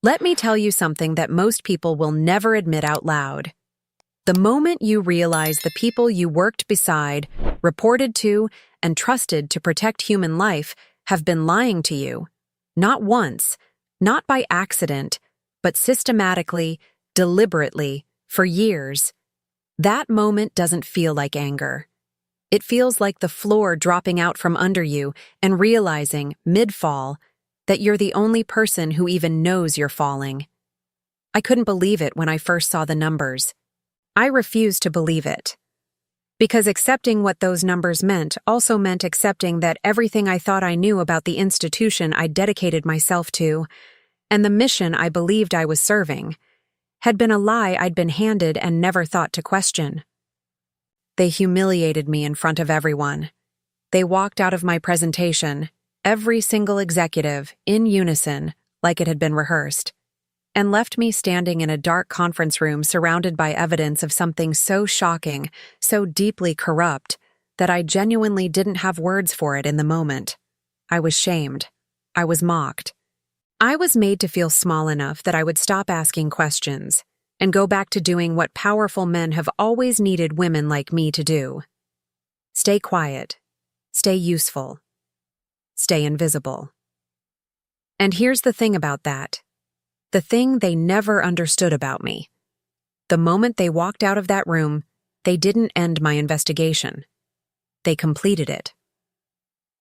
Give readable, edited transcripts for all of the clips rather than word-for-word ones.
Let me tell you something that most people will never admit out loud. The moment you realize the people you worked beside, reported to, and trusted to protect human life have been lying to you, not once, not by accident, but systematically, deliberately, for years, that moment doesn't feel like anger. It feels like the floor dropping out from under you and realizing, mid-fall, that you're the only person who even knows you're falling. I couldn't believe it when I first saw the numbers. I refused to believe it. Because accepting what those numbers meant also meant accepting that everything I thought I knew about the institution I dedicated myself to, and the mission I believed I was serving, had been a lie I'd been handed and never thought to question. They humiliated me in front of everyone. They walked out of my presentation, every single executive, in unison, like it had been rehearsed, and left me standing in a dark conference room surrounded by evidence of something so shocking, so deeply corrupt, that I genuinely didn't have words for it in the moment. I was shamed. I was mocked. I was made to feel small enough that I would stop asking questions and go back to doing what powerful men have always needed women like me to do. Stay quiet. Stay useful. Stay invisible. And here's the thing about that. The thing they never understood about me. The moment they walked out of that room, they didn't end my investigation. They completed it.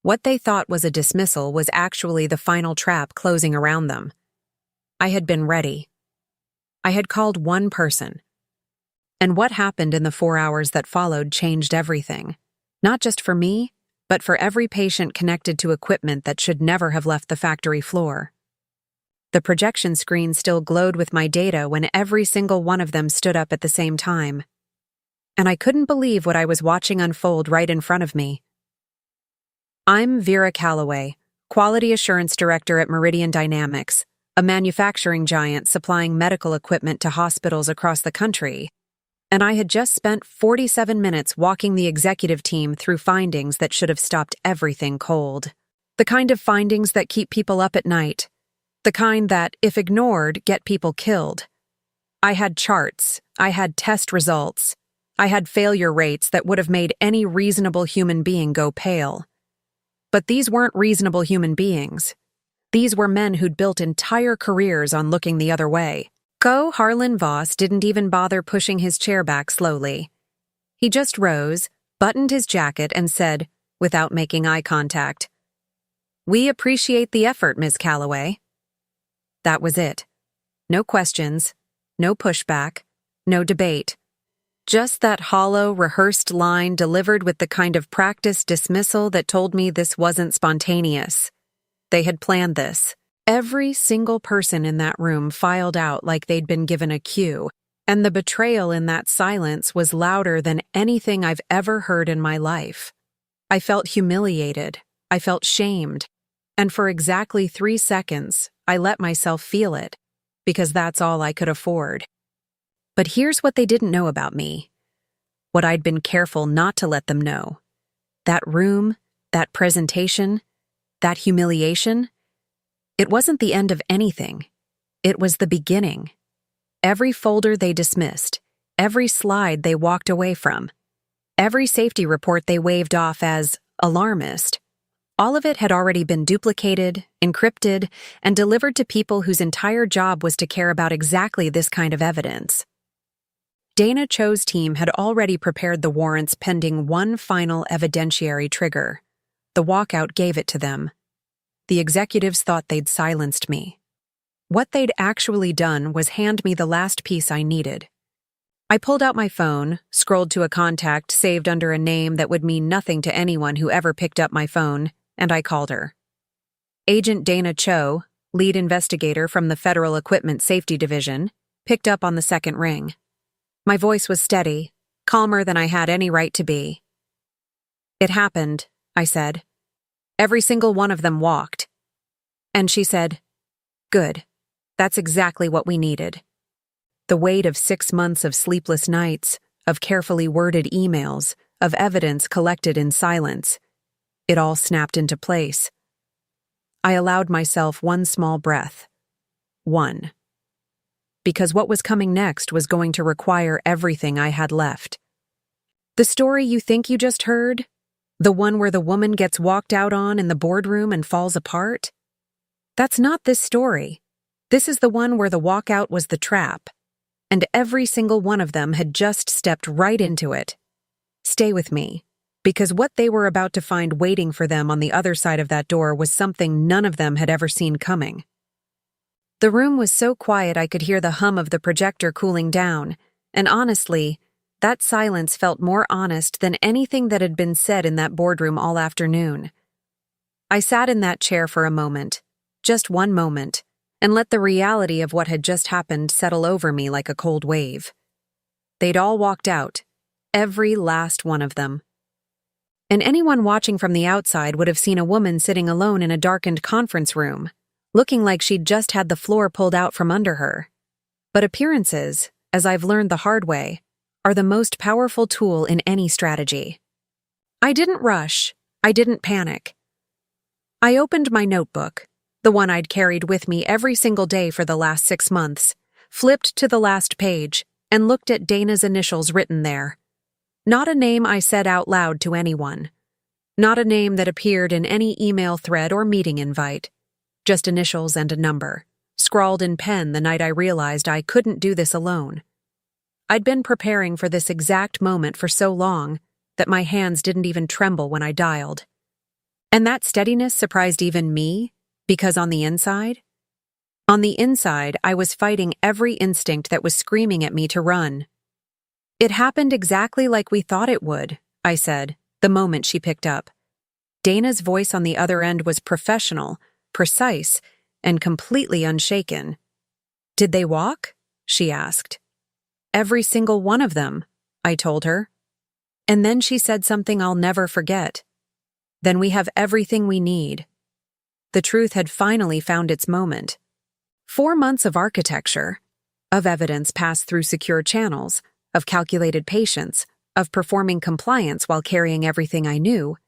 What they thought was a dismissal was actually the final trap closing around them. I had been ready. I had called one person. And what happened in the 4 hours that followed changed everything. Not just for me, but for every patient connected to equipment that should never have left the factory floor. The projection screen still glowed with my data when every single one of them stood up at the same time. And I couldn't believe what I was watching unfold right in front of me. I'm Vera Calloway, Quality Assurance Director at Meridian Dynamics, a manufacturing giant supplying medical equipment to hospitals across the country, and I had just spent 47 minutes walking the executive team through findings that should have stopped everything cold. The kind of findings that keep people up at night. The kind that, if ignored, get people killed. I had charts. I had test results. I had failure rates that would have made any reasonable human being go pale. But these weren't reasonable human beings. These were men who'd built entire careers on looking the other way. Co. Harlan Voss didn't even bother pushing his chair back slowly. He just rose, buttoned his jacket, and said, without making eye contact, "We appreciate the effort, Ms. Calloway." That was it. No questions, no pushback, no debate. Just that hollow, rehearsed line delivered with the kind of practiced dismissal that told me this wasn't spontaneous. They had planned this. Every single person in that room filed out like they'd been given a cue, and the betrayal in that silence was louder than anything I've ever heard in my life. I felt humiliated. I felt shamed. And for exactly 3 seconds, I let myself feel it, because that's all I could afford. But here's what they didn't know about me. What I'd been careful not to let them know. That room, that presentation, that humiliation, it wasn't the end of anything. It was the beginning. Every folder they dismissed, every slide they walked away from, every safety report they waved off as alarmist, all of it had already been duplicated, encrypted, and delivered to people whose entire job was to care about exactly this kind of evidence. Dana Cho's team had already prepared the warrants pending one final evidentiary trigger. The walkout gave it to them. The executives thought they'd silenced me. What they'd actually done was hand me the last piece I needed. I pulled out my phone, scrolled to a contact saved under a name that would mean nothing to anyone who ever picked up my phone, and I called her. Agent Dana Cho, lead investigator from the Federal Equipment Safety Division, picked up on the second ring. My voice was steady, calmer than I had any right to be. "It happened," I said. "Every single one of them walked." And she said, "Good. That's exactly what we needed." The weight of 6 months of sleepless nights, of carefully worded emails, of evidence collected in silence, it all snapped into place. I allowed myself one small breath. One. because what was coming next was going to require everything I had left. The story you think you just heard? The one where the woman gets walked out on in the boardroom and falls apart? That's not this story. This is the one where the walkout was the trap, and every single one of them had just stepped right into it. Stay with me, because what they were about to find waiting for them on the other side of that door was something none of them had ever seen coming. The room was so quiet I could hear the hum of the projector cooling down, and honestly, that silence felt more honest than anything that had been said in that boardroom all afternoon. I sat in that chair for a moment, just one moment, and let the reality of what had just happened settle over me like a cold wave. They'd all walked out, every last one of them. And anyone watching from the outside would have seen a woman sitting alone in a darkened conference room, looking like she'd just had the floor pulled out from under her. But appearances, as I've learned the hard way, are the most powerful tool in any strategy. I didn't rush. I didn't panic. I opened my notebook, the one I'd carried with me every single day for the last 6 months, flipped to the last page, and looked at Dana's initials written there. Not a name I said out loud to anyone. Not a name that appeared in any email thread or meeting invite. Just initials and a number, scrawled in pen the night I realized I couldn't do this alone. I'd been preparing for this exact moment for so long that my hands didn't even tremble when I dialed. And that steadiness surprised even me, because on the inside, I was fighting every instinct that was screaming at me to run. It happened exactly like we thought it would, I said, the moment she picked up. Dana's voice on the other end was professional, precise, and completely unshaken. Did they walk? She asked. Every single one of them, I told her. And then she said something I'll never forget. Then we have everything we need. The truth had finally found its moment. 4 months of architecture, of evidence passed through secure channels, of calculated patience, of performing compliance while carrying everything I knew,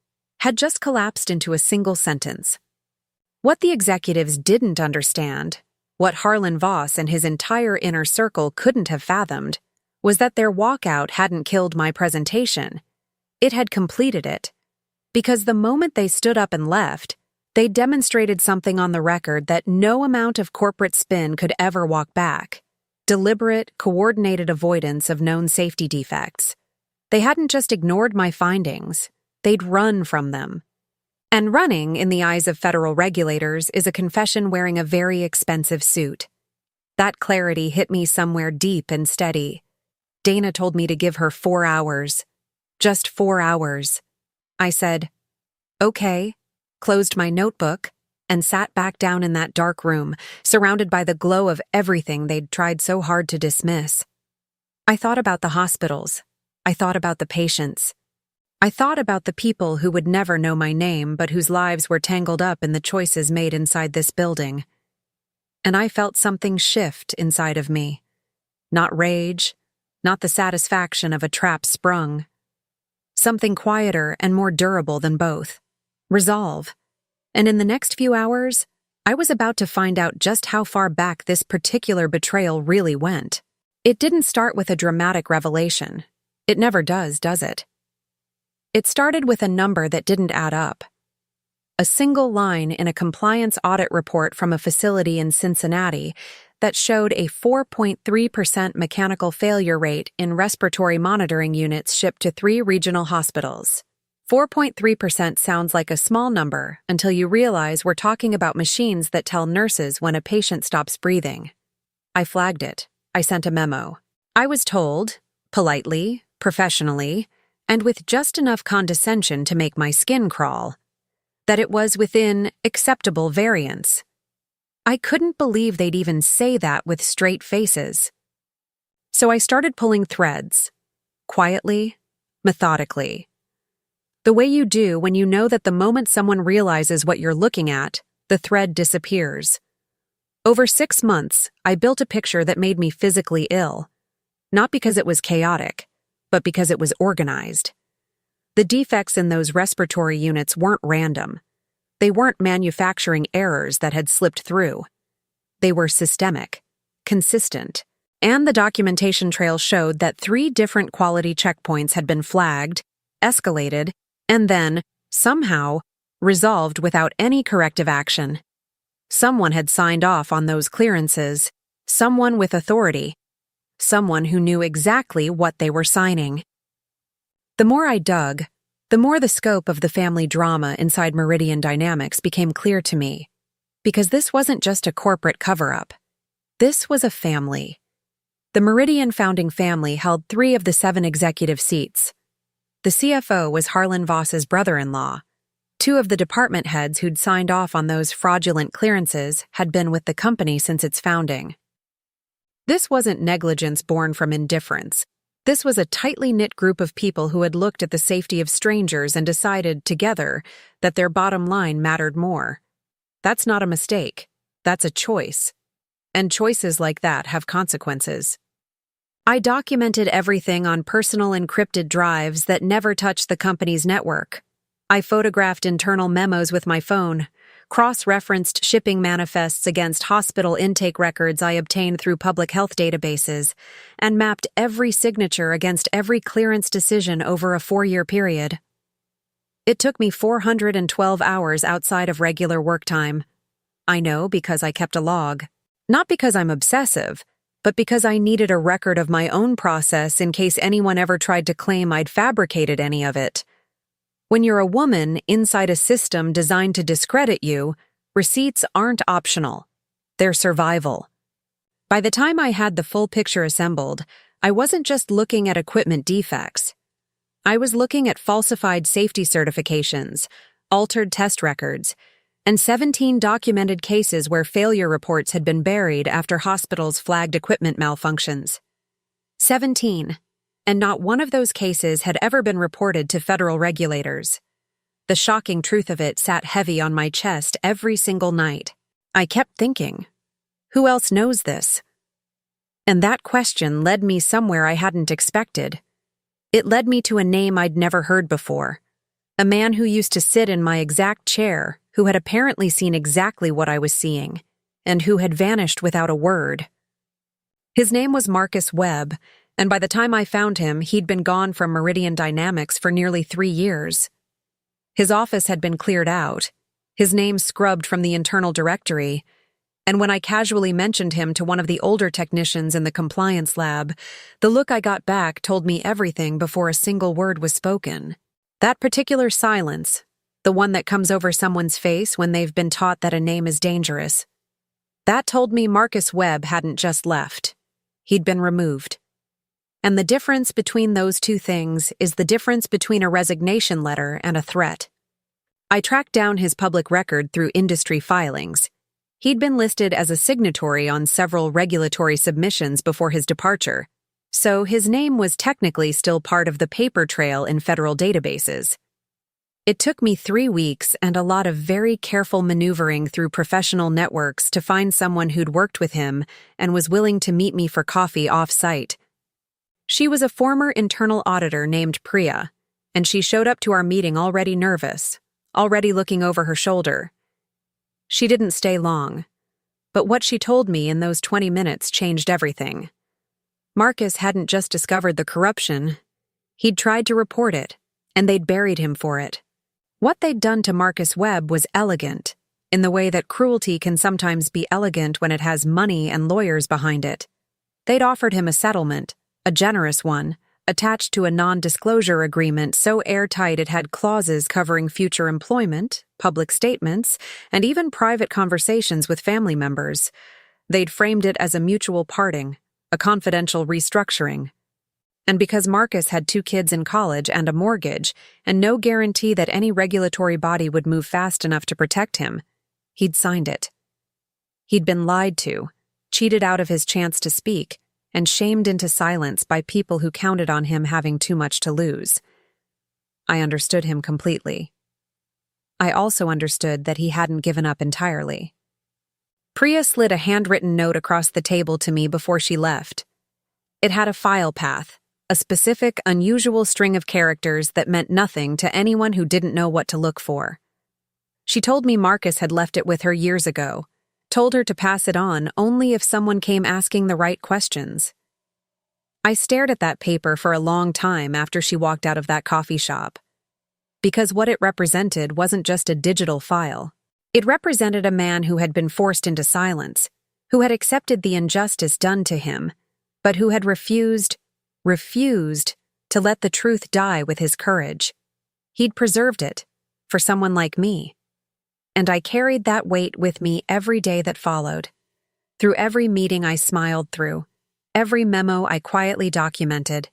had just collapsed into a single sentence. What the executives didn't understand, what Harlan Voss and his entire inner circle couldn't have fathomed, was that their walkout hadn't killed my presentation. It had completed it. Because the moment they stood up and left, they demonstrated something on the record that no amount of corporate spin could ever walk back. Deliberate, coordinated avoidance of known safety defects. They hadn't just ignored my findings, they'd run from them. And running, in the eyes of federal regulators, is a confession wearing a very expensive suit. That clarity hit me somewhere deep and steady. Dana told me to give her 4 hours. Just 4 hours. I said, okay, closed my notebook, and sat back down in that dark room, surrounded by the glow of everything they'd tried so hard to dismiss. I thought about the hospitals. I thought about the patients. I thought about the people who would never know my name but whose lives were tangled up in the choices made inside this building. And I felt something shift inside of me. Not rage, not the satisfaction of a trap sprung. Something quieter and more durable than both. Resolve. And in the next few hours, I was about to find out just how far back this particular betrayal really went. It didn't start with a dramatic revelation. It never does it? It started with a number that didn't add up. A single line in a compliance audit report from a facility in Cincinnati that showed a 4.3% mechanical failure rate in respiratory monitoring units shipped to 3 regional hospitals. 4.3% sounds like a small number until you realize we're talking about machines that tell nurses when a patient stops breathing. I flagged it. I sent a memo. I was told, politely, professionally, and with just enough condescension to make my skin crawl, that it was within acceptable variance. I couldn't believe they'd even say that with straight faces. So I started pulling threads, quietly, methodically. The way you do when you know that the moment someone realizes what you're looking at, the thread disappears. Over 6 months, I built a picture that made me physically ill, not because it was chaotic, but because it was organized. The defects in those respiratory units weren't random. They weren't manufacturing errors that had slipped through. They were systemic, consistent, And the documentation trail showed that 3 different quality checkpoints had been flagged, escalated, and then, somehow, resolved without any corrective action. Someone had signed off on those clearances, someone with authority, someone who knew exactly what they were signing. The more I dug, the more the scope of the family drama inside Meridian Dynamics became clear to me. Because this wasn't just a corporate cover-up. This was a family. The Meridian founding family held 3 of the 7 executive seats. The CFO was Harlan Voss's brother-in-law. 2 of the department heads who'd signed off on those fraudulent clearances had been with the company since its founding. This wasn't negligence born from indifference. This was a tightly knit group of people who had looked at the safety of strangers and decided, together, that their bottom line mattered more. That's not a mistake. That's a choice. And choices like that have consequences. I documented everything on personal encrypted drives that never touched the company's network. I photographed internal memos with my phone, cross-referenced shipping manifests against hospital intake records I obtained through public health databases, and mapped every signature against every clearance decision over a 4-year period. It took me 412 hours outside of regular work time. I know because I kept a log. Not because I'm obsessive, but because I needed a record of my own process in case anyone ever tried to claim I'd fabricated any of it. When you're a woman inside a system designed to discredit you, receipts aren't optional. They're survival. By the time I had the full picture assembled, I wasn't just looking at equipment defects. I was looking at falsified safety certifications, altered test records, and 17 documented cases where failure reports had been buried after hospitals flagged equipment malfunctions. 17. And not one of those cases had ever been reported to federal regulators. The shocking truth of it sat heavy on my chest every single night. I kept thinking, who else knows this? And that question led me somewhere I hadn't expected. It led me to a name I'd never heard before. A man who used to sit in my exact chair, who had apparently seen exactly what I was seeing, and who had vanished without a word. His name was Marcus Webb, and by the time I found him, he'd been gone from Meridian Dynamics for nearly 3 years. His office had been cleared out, his name scrubbed from the internal directory, and when I casually mentioned him to one of the older technicians in the compliance lab, the look I got back told me everything before a single word was spoken. That particular silence, the one that comes over someone's face when they've been taught that a name is dangerous, that told me Marcus Webb hadn't just left. He'd been removed. And the difference between those 2 things is the difference between a resignation letter and a threat. I tracked down his public record through industry filings. He'd been listed as a signatory on several regulatory submissions before his departure, so his name was technically still part of the paper trail in federal databases. It took me 3 weeks and a lot of very careful maneuvering through professional networks to find someone who'd worked with him and was willing to meet me for coffee off-site. She was a former internal auditor named Priya, and she showed up to our meeting already nervous, already looking over her shoulder. She didn't stay long, but what she told me in those 20 minutes changed everything. Marcus hadn't just discovered the corruption, he'd tried to report it, and they'd buried him for it. What they'd done to Marcus Webb was elegant, in the way that cruelty can sometimes be elegant when it has money and lawyers behind it. They'd offered him a settlement, a generous one, attached to a non-disclosure agreement so airtight it had clauses covering future employment, public statements, and even private conversations with family members. They'd framed it as a mutual parting, a confidential restructuring. And because Marcus had 2 kids in college and a mortgage, and no guarantee that any regulatory body would move fast enough to protect him, he'd signed it. He'd been lied to, cheated out of his chance to speak, and shamed into silence by people who counted on him having too much to lose. I understood him completely. I also understood that he hadn't given up entirely. Priya slid a handwritten note across the table to me before she left. It had a file path, a specific, unusual string of characters that meant nothing to anyone who didn't know what to look for. She told me Marcus had left it with her years ago, told her to pass it on only if someone came asking the right questions. I stared at that paper for a long time after she walked out of that coffee shop. Because what it represented wasn't just a digital file. It represented a man who had been forced into silence, who had accepted the injustice done to him, but who had refused to let the truth die with his courage. He'd preserved it, for someone like me. And I carried that weight with me every day that followed. Through every meeting I smiled through, every memo I quietly documented,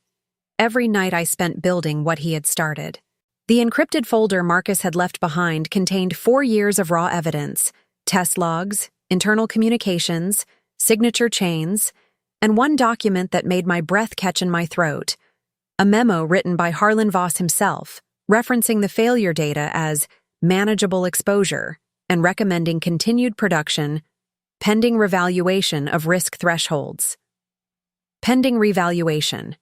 every night I spent building what he had started. The encrypted folder Marcus had left behind contained 4 years of raw evidence, test logs, internal communications, signature chains, and one document that made my breath catch in my throat, a memo written by Harlan Voss himself, referencing the failure data as manageable exposure and recommending continued production, pending revaluation of risk thresholds. Pending revaluation,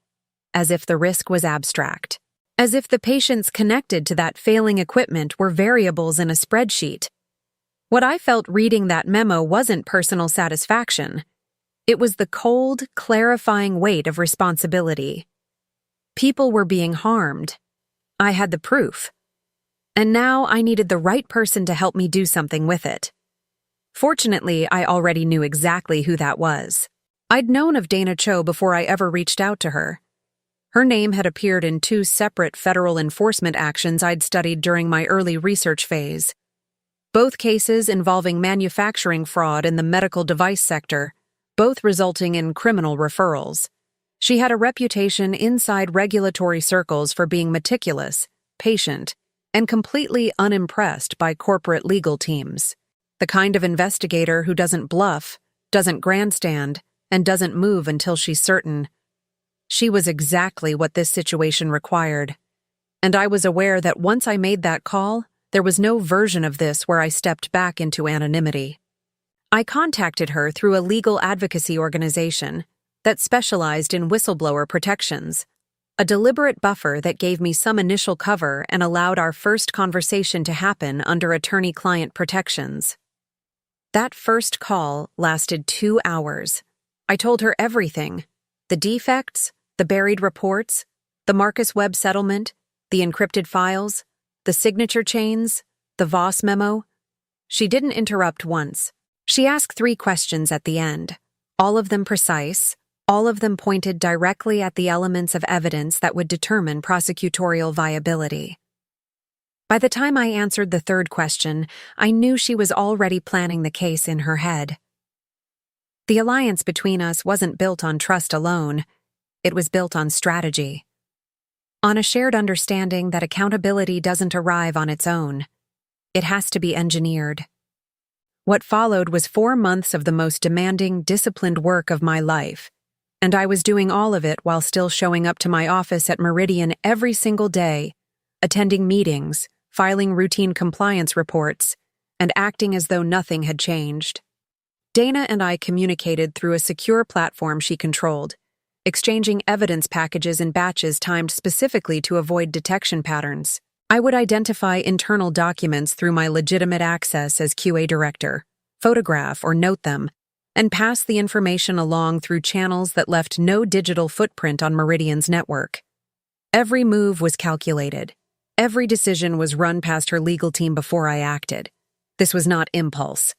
as if the risk was abstract. As if the patients connected to that failing equipment were variables in a spreadsheet. What I felt reading that memo wasn't personal satisfaction. It was the cold, clarifying weight of responsibility. People were being harmed. I had the proof. And now I needed the right person to help me do something with it. Fortunately, I already knew exactly who that was. I'd known of Dana Cho before I ever reached out to her. Her name had appeared in 2 separate federal enforcement actions I'd studied during my early research phase. Both cases involving manufacturing fraud in the medical device sector, both resulting in criminal referrals. She had a reputation inside regulatory circles for being meticulous, patient, and completely unimpressed by corporate legal teams. The kind of investigator who doesn't bluff, doesn't grandstand, and doesn't move until she's certain. She was exactly what this situation required. And I was aware that once I made that call, there was no version of this where I stepped back into anonymity. I contacted her through a legal advocacy organization that specialized in whistleblower protections, a deliberate buffer that gave me some initial cover and allowed our first conversation to happen under attorney-client protections. That first call lasted 2 hours. I told her everything: the defects, the buried reports, the Marcus Webb settlement, the encrypted files, the signature chains, the Voss memo. She didn't interrupt once. She asked 3 questions at the end, all of them precise, all of them pointed directly at the elements of evidence that would determine prosecutorial viability. By the time I answered the 3rd question, I knew she was already planning the case in her head. The alliance between us wasn't built on trust alone. It was built on strategy. On a shared understanding that accountability doesn't arrive on its own. It has to be engineered. What followed was 4 months of the most demanding, disciplined work of my life, and I was doing all of it while still showing up to my office at Meridian every single day, attending meetings, filing routine compliance reports, and acting as though nothing had changed. Dana and I communicated through a secure platform she controlled, exchanging evidence packages in batches timed specifically to avoid detection patterns. I would identify internal documents through my legitimate access as QA director, photograph or note them, and pass the information along through channels that left no digital footprint on Meridian's network. Every move was calculated. Every decision was run past her legal team before I acted. This was not impulse.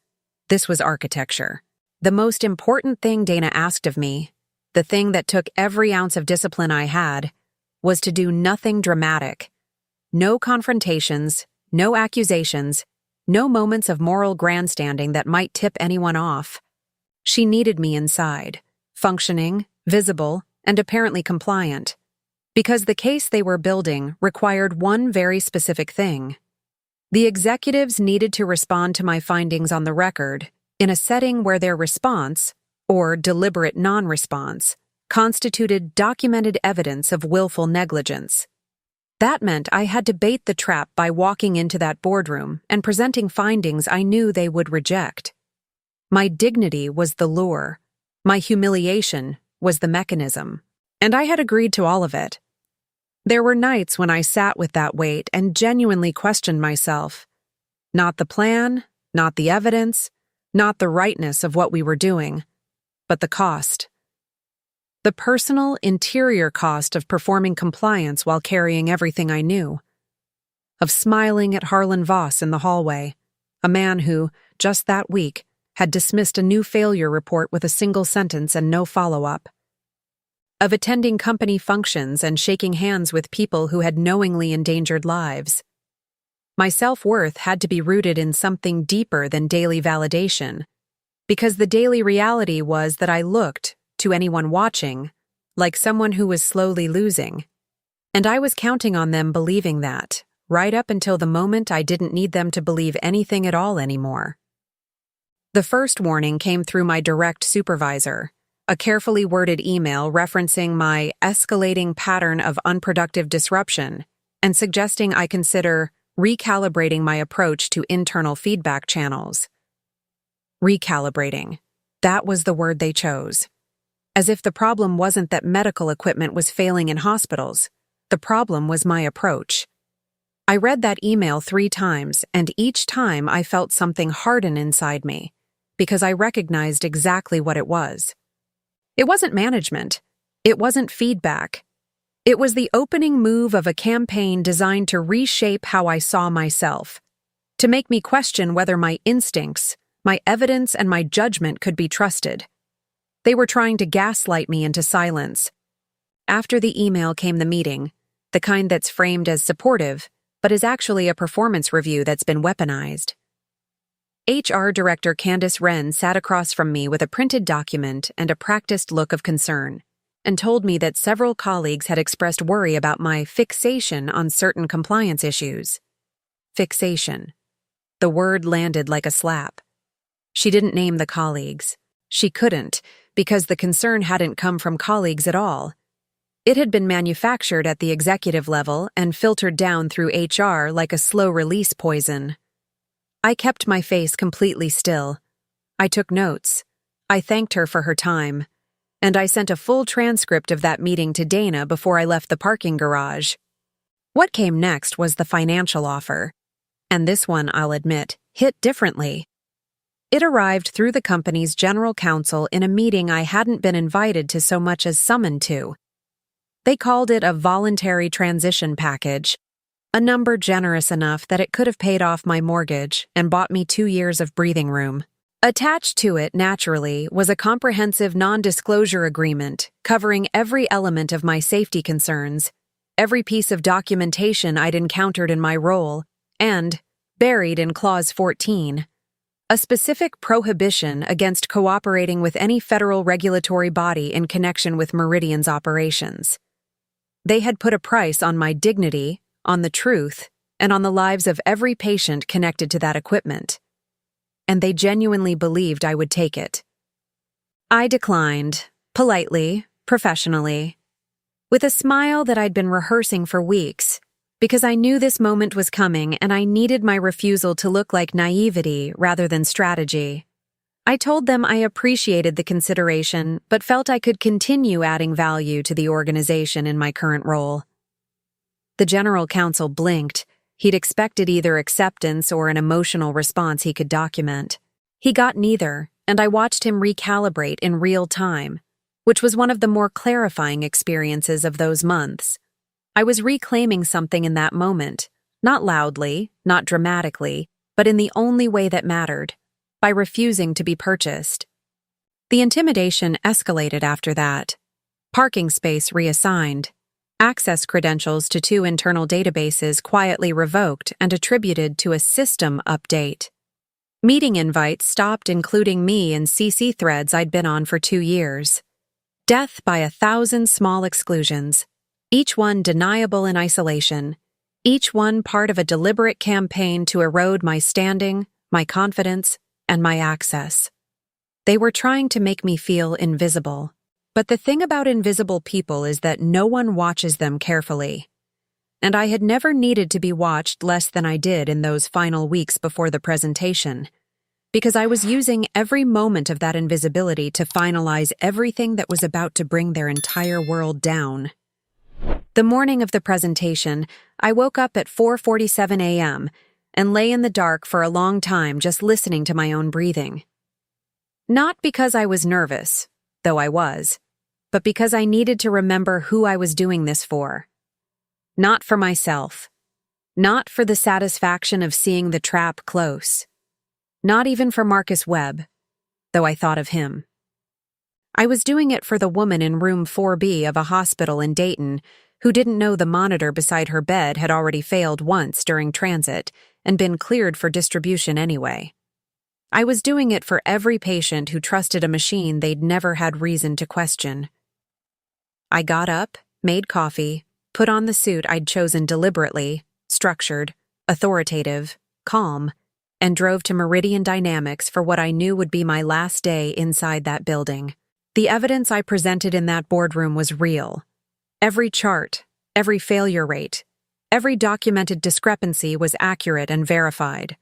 This was architecture. The most important thing Dana asked of me, the thing that took every ounce of discipline I had, was to do nothing dramatic. No confrontations, no accusations, no moments of moral grandstanding that might tip anyone off. She needed me inside, functioning, visible, and apparently compliant. Because the case they were building required one very specific thing. The executives needed to respond to my findings on the record in a setting where their response, or deliberate non-response, constituted documented evidence of willful negligence. That meant I had to bait the trap by walking into that boardroom and presenting findings I knew they would reject. My dignity was the lure. My humiliation was the mechanism. And I had agreed to all of it. There were nights when I sat with that weight and genuinely questioned myself. Not the plan, not the evidence, Not the rightness of what we were doing, but the cost. The personal, interior cost of performing compliance while carrying everything I knew. Of smiling at Harlan Voss in the hallway, a man who, just that week, had dismissed a new failure report with a single sentence and no follow-up. Of attending company functions and shaking hands with people who had knowingly endangered lives. My self-worth had to be rooted in something deeper than daily validation, because the daily reality was that I looked, to anyone watching, like someone who was slowly losing. And I was counting on them believing that, right up until the moment I didn't need them to believe anything at all anymore. The first warning came through my direct supervisor, a carefully worded email referencing my escalating pattern of unproductive disruption and suggesting I consider recalibrating my approach to internal feedback channels. Recalibrating. That was the word they chose. As if the problem wasn't that medical equipment was failing in hospitals. The problem was my approach. I read that email 3 times, and each time I felt something harden inside me, because I recognized exactly what it was. It wasn't management. It wasn't feedback. It was the opening move of a campaign designed to reshape how I saw myself, to make me question whether my instincts, my evidence, and my judgment could be trusted. They were trying to gaslight me into silence. After the email came the meeting, the kind that's framed as supportive, but is actually a performance review that's been weaponized. HR Director Candace Wren sat across from me with a printed document and a practiced look of concern, and told me that several colleagues had expressed worry about my fixation on certain compliance issues. Fixation. The word landed like a slap. She didn't name the colleagues. She couldn't, because the concern hadn't come from colleagues at all. It had been manufactured at the executive level and filtered down through HR like a slow-release poison. I kept my face completely still. I took notes. I thanked her for her time. And I sent a full transcript of that meeting to Dana before I left the parking garage. What came next was the financial offer. And this one, I'll admit, hit differently. It arrived through the company's general counsel in a meeting I hadn't been invited to so much as summoned to. They called it a voluntary transition package, a number generous enough that it could have paid off my mortgage and bought me 2 years of breathing room. Attached to it, naturally, was a comprehensive non-disclosure agreement covering every element of my safety concerns, every piece of documentation I'd encountered in my role, and, buried in Clause 14, a specific prohibition against cooperating with any federal regulatory body in connection with Meridian's operations. They had put a price on my dignity, on the truth, and on the lives of every patient connected to that equipment. And they genuinely believed I would take it. I declined, politely, professionally, with a smile that I'd been rehearsing for weeks, because I knew this moment was coming and I needed my refusal to look like naivety rather than strategy. I told them I appreciated the consideration, but felt I could continue adding value to the organization in my current role. The general counsel blinked. He'd expected either acceptance or an emotional response he could document. He got neither, and I watched him recalibrate in real time, which was one of the more clarifying experiences of those months. I was reclaiming something in that moment, not loudly, not dramatically, but in the only way that mattered, by refusing to be purchased. The intimidation escalated after that. Parking space reassigned. Access credentials to 2 internal databases quietly revoked and attributed to a system update. Meeting invites stopped including me in CC threads I'd been on for 2 years. Death by 1,000 small exclusions, each one deniable in isolation, each one part of a deliberate campaign to erode my standing, my confidence, and my access. They were trying to make me feel invisible. But the thing about invisible people is that no one watches them carefully. And I had never needed to be watched less than I did in those final weeks before the presentation, because I was using every moment of that invisibility to finalize everything that was about to bring their entire world down. The morning of the presentation, I woke up at 4:47 a.m. and lay in the dark for a long time just listening to my own breathing. Not because I was nervous, though I was, but because I needed to remember who I was doing this for. Not for myself. Not for the satisfaction of seeing the trap close. Not even for Marcus Webb, though I thought of him. I was doing it for the woman in room 4B of a hospital in Dayton who didn't know the monitor beside her bed had already failed once during transit and been cleared for distribution anyway. I was doing it for every patient who trusted a machine they'd never had reason to question. I got up, made coffee, put on the suit I'd chosen deliberately, structured, authoritative, calm, and drove to Meridian Dynamics for what I knew would be my last day inside that building. The evidence I presented in that boardroom was real. Every chart, every failure rate, every documented discrepancy was accurate and verified.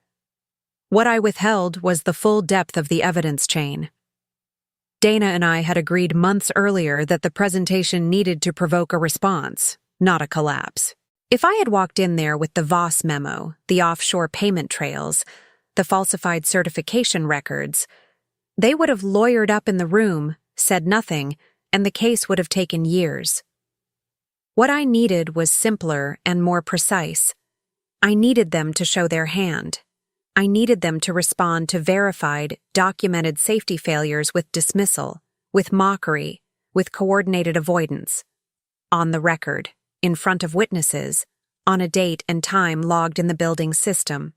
What I withheld was the full depth of the evidence chain. Dana and I had agreed months earlier that the presentation needed to provoke a response, not a collapse. If I had walked in there with the Voss memo, the offshore payment trails, the falsified certification records, they would have lawyered up in the room, said nothing, and the case would have taken years. What I needed was simpler and more precise. I needed them to show their hand. I needed them to respond to verified, documented safety failures with dismissal, with mockery, with coordinated avoidance. On the record, in front of witnesses, on a date and time logged in the building's system.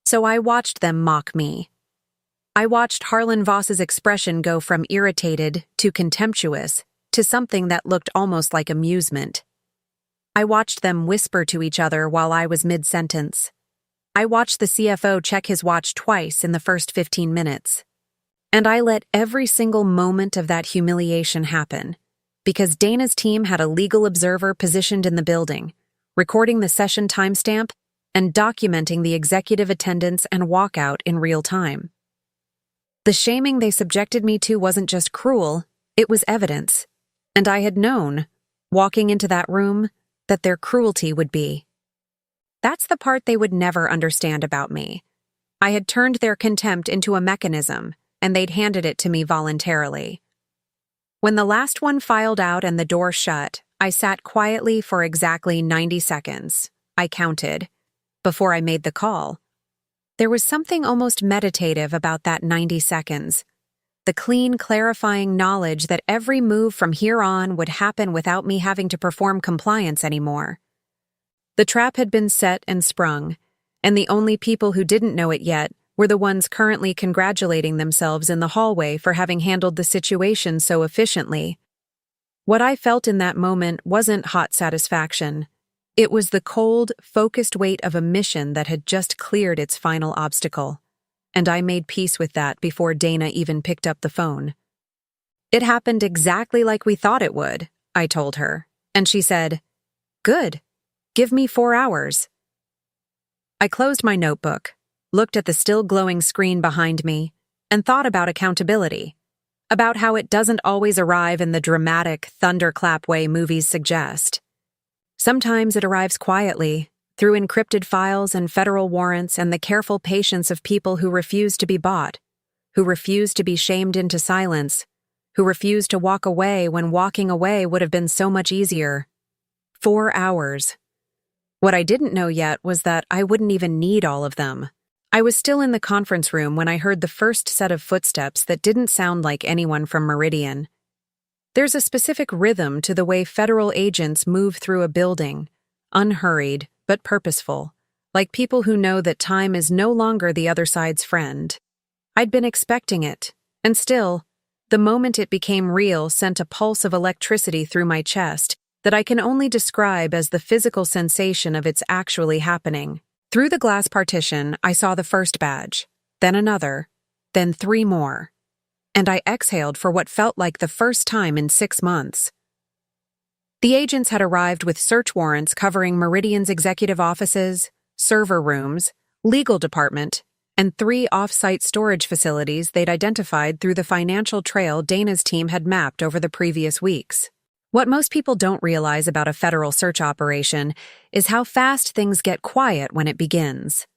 So I watched them mock me. I watched Harlan Voss's expression go from irritated to contemptuous to something that looked almost like amusement. I watched them whisper to each other while I was mid-sentence. I watched the CFO check his watch twice in the first 15 minutes. And I let every single moment of that humiliation happen, because Dana's team had a legal observer positioned in the building, recording the session timestamp and documenting the executive attendance and walkout in real time. The shaming they subjected me to wasn't just cruel, it was evidence. And I had known, walking into that room, that their cruelty would be. That's the part they would never understand about me. I had turned their contempt into a mechanism, and they'd handed it to me voluntarily. When the last one filed out and the door shut, I sat quietly for exactly 90 seconds. I counted, before I made the call. There was something almost meditative about that 90 seconds. The clean, clarifying knowledge that every move from here on would happen without me having to perform compliance anymore. The trap had been set and sprung, and the only people who didn't know it yet were the ones currently congratulating themselves in the hallway for having handled the situation so efficiently. What I felt in that moment wasn't hot satisfaction. It was the cold, focused weight of a mission that had just cleared its final obstacle. And I made peace with that before Dana even picked up the phone. "It happened exactly like we thought it would," I told her, and she said, "Good. Give me 4 hours." I closed my notebook, looked at the still glowing screen behind me, and thought about accountability, about how it doesn't always arrive in the dramatic, thunderclap way movies suggest. Sometimes it arrives quietly, through encrypted files and federal warrants and the careful patience of people who refuse to be bought, who refuse to be shamed into silence, who refuse to walk away when walking away would have been so much easier. 4 hours. What I didn't know yet was that I wouldn't even need all of them. I was still in the conference room when I heard the first set of footsteps that didn't sound like anyone from Meridian. There's a specific rhythm to the way federal agents move through a building, unhurried but purposeful, like people who know that time is no longer the other side's friend. I'd been expecting it, and still, the moment it became real sent a pulse of electricity through my chest that I can only describe as the physical sensation of its actually happening. Through the glass partition, I saw the first badge, then another, then 3 more. And I exhaled for what felt like the first time in 6 months. The agents had arrived with search warrants covering Meridian's executive offices, server rooms, legal department, and 3 off-site storage facilities they'd identified through the financial trail Dana's team had mapped over the previous weeks. What most people don't realize about a federal search operation is how fast things get quiet when it begins.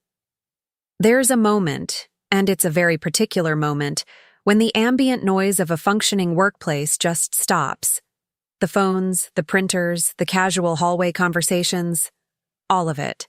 There's a moment, and it's a very particular moment, When the ambient noise of a functioning workplace just stops. The phones, the printers, the casual hallway conversations, all of it.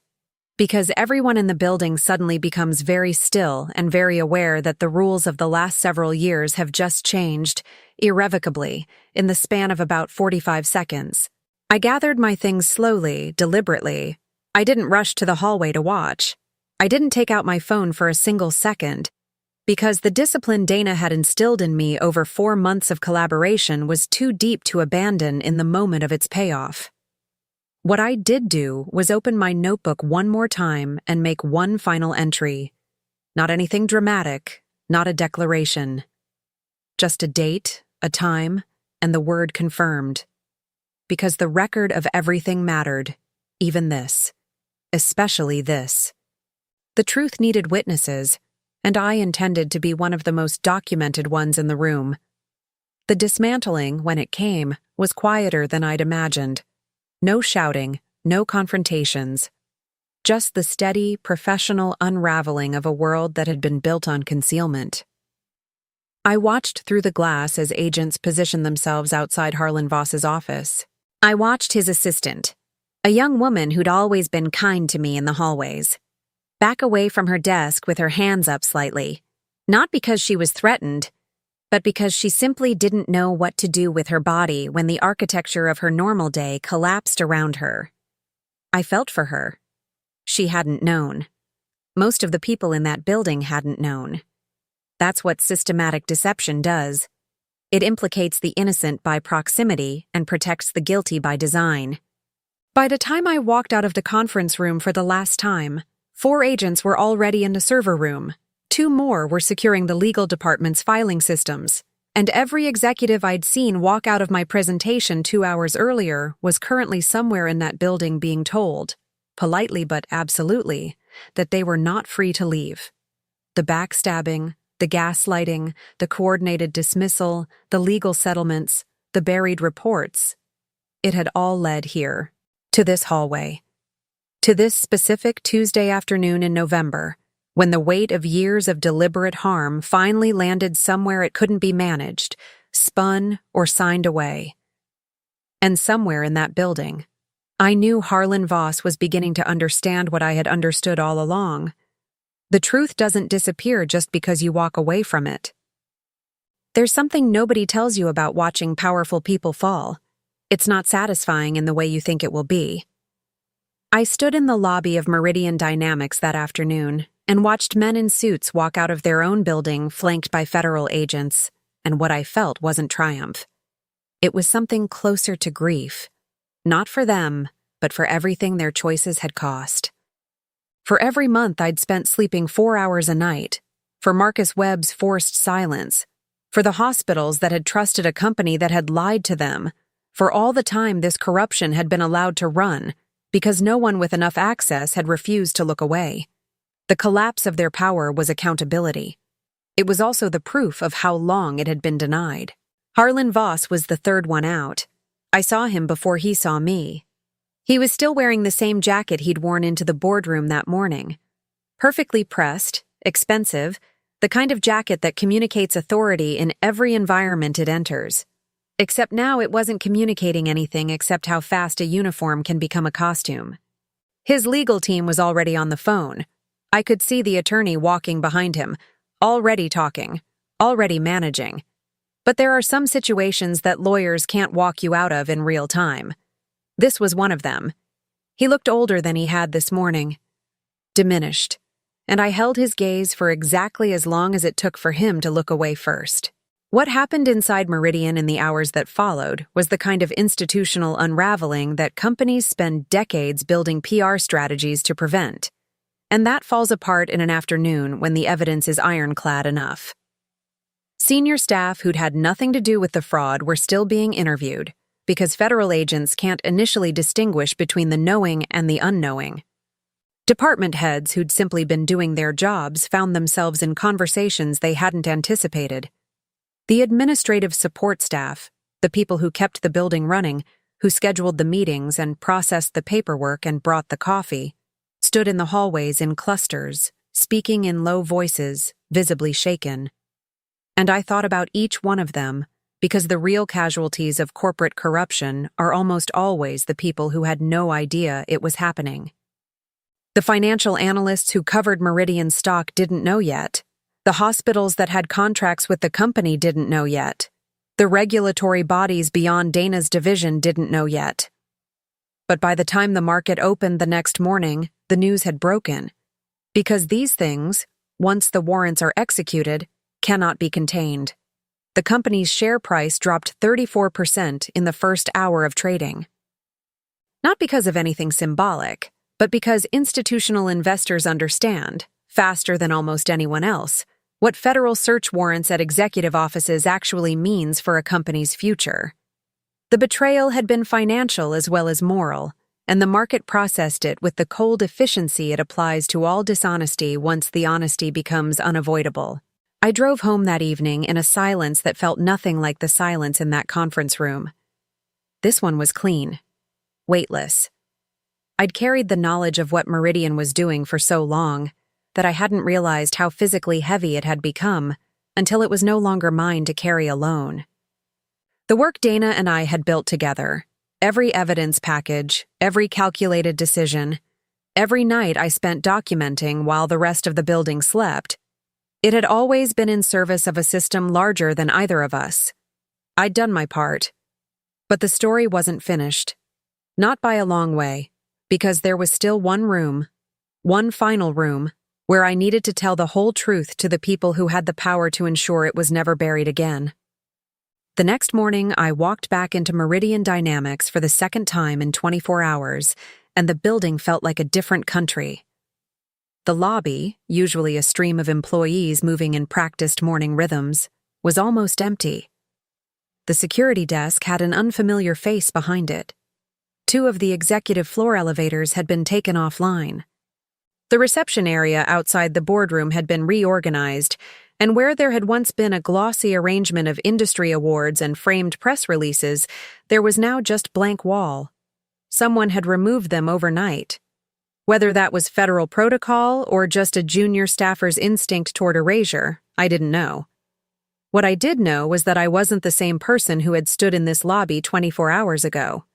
Because everyone in the building suddenly becomes very still and very aware that the rules of the last several years have just changed, irrevocably, in the span of about 45 seconds. I gathered my things slowly, deliberately. I didn't rush to the hallway to watch. I didn't take out my phone for a single second, because the discipline Dana had instilled in me over 4 months of collaboration was too deep to abandon in the moment of its payoff. What I did do was open my notebook one more time and make one final entry. Not anything dramatic, not a declaration. Just a date, a time, and the word confirmed. Because the record of everything mattered, even this. Especially this. The truth needed witnesses, and I intended to be one of the most documented ones in the room. The dismantling, when it came, was quieter than I'd imagined. No shouting, no confrontations. Just the steady, professional unraveling of a world that had been built on concealment. I watched through the glass as agents positioned themselves outside Harlan Voss's office. I watched his assistant, a young woman who'd always been kind to me in the hallways, back away from her desk with her hands up slightly, not because she was threatened, but because she simply didn't know what to do with her body when the architecture of her normal day collapsed around her. I felt for her. She hadn't known. Most of the people in that building hadn't known. That's what systematic deception does. It implicates the innocent by proximity and protects the guilty by design. By the time I walked out of the conference room for the last time, 4 agents were already in the server room. 2 more were securing the legal department's filing systems, and every executive I'd seen walk out of my presentation 2 hours earlier was currently somewhere in that building being told, politely but absolutely, that they were not free to leave. The backstabbing, the gaslighting, the coordinated dismissal, the legal settlements, the buried reports. It had all led here, to this hallway, to this specific Tuesday afternoon in November, when the weight of years of deliberate harm finally landed somewhere it couldn't be managed, spun, or signed away. And somewhere in that building, I knew Harlan Voss was beginning to understand what I had understood all along. The truth doesn't disappear just because you walk away from it. There's something nobody tells you about watching powerful people fall. It's not satisfying in the way you think it will be. I stood in the lobby of Meridian Dynamics that afternoon and watched men in suits walk out of their own building flanked by federal agents, and what I felt wasn't triumph. It was something closer to grief. Not for them, but for everything their choices had cost. For every month I'd spent sleeping 4 hours a night, for Marcus Webb's forced silence, for the hospitals that had trusted a company that had lied to them, for all the time this corruption had been allowed to run, because no one with enough access had refused to look away. The collapse of their power was accountability. It was also the proof of how long it had been denied. Harlan Voss was the third one out. I saw him before he saw me. He was still wearing the same jacket he'd worn into the boardroom that morning. Perfectly pressed, expensive, the kind of jacket that communicates authority in every environment it enters. Except now it wasn't communicating anything except how fast a uniform can become a costume. His legal team was already on the phone. I could see the attorney walking behind him, already talking, already managing. But there are some situations that lawyers can't walk you out of in real time. This was one of them. He looked older than he had this morning. Diminished. And I held his gaze for exactly as long as it took for him to look away first. What happened inside Meridian in the hours that followed was the kind of institutional unraveling that companies spend decades building PR strategies to prevent. And that falls apart in an afternoon when the evidence is ironclad enough. Senior staff who'd had nothing to do with the fraud were still being interviewed, because federal agents can't initially distinguish between the knowing and the unknowing. Department heads who'd simply been doing their jobs found themselves in conversations they hadn't anticipated. The administrative support staff, the people who kept the building running, who scheduled the meetings and processed the paperwork and brought the coffee, stood in the hallways in clusters, speaking in low voices, visibly shaken. And I thought about each one of them, because the real casualties of corporate corruption are almost always the people who had no idea it was happening. The financial analysts who covered Meridian stock didn't know yet. The hospitals that had contracts with the company didn't know yet. The regulatory bodies beyond Dana's division didn't know yet. But by the time the market opened the next morning, the news had broken. Because these things, once the warrants are executed, cannot be contained. The company's share price dropped 34% in the first hour of trading. Not because of anything symbolic, but because institutional investors understand, faster than almost anyone else, what federal search warrants at executive offices actually means for a company's future. The betrayal had been financial as well as moral, and the market processed it with the cold efficiency it applies to all dishonesty once the honesty becomes unavoidable. I drove home that evening in a silence that felt nothing like the silence in that conference room. This one was clean, weightless. I'd carried the knowledge of what Meridian was doing for so long that I hadn't realized how physically heavy it had become until it was no longer mine to carry alone. The work Dana and I had built together, every evidence package, every calculated decision, every night I spent documenting while the rest of the building slept, it had always been in service of a system larger than either of us. I'd done my part. But the story wasn't finished. Not by a long way, because there was still one room, one final room, where I needed to tell the whole truth to the people who had the power to ensure it was never buried again. The next morning, I walked back into Meridian Dynamics for the second time in 24 hours, and the building felt like a different country. The lobby, usually a stream of employees moving in practiced morning rhythms, was almost empty. The security desk had an unfamiliar face behind it. 2 of the executive floor elevators had been taken offline. The reception area outside the boardroom had been reorganized, and where there had once been a glossy arrangement of industry awards and framed press releases, there was now just blank wall. Someone had removed them overnight. Whether that was federal protocol or just a junior staffer's instinct toward erasure, I didn't know. What I did know was that I wasn't the same person who had stood in this lobby 24 hours ago.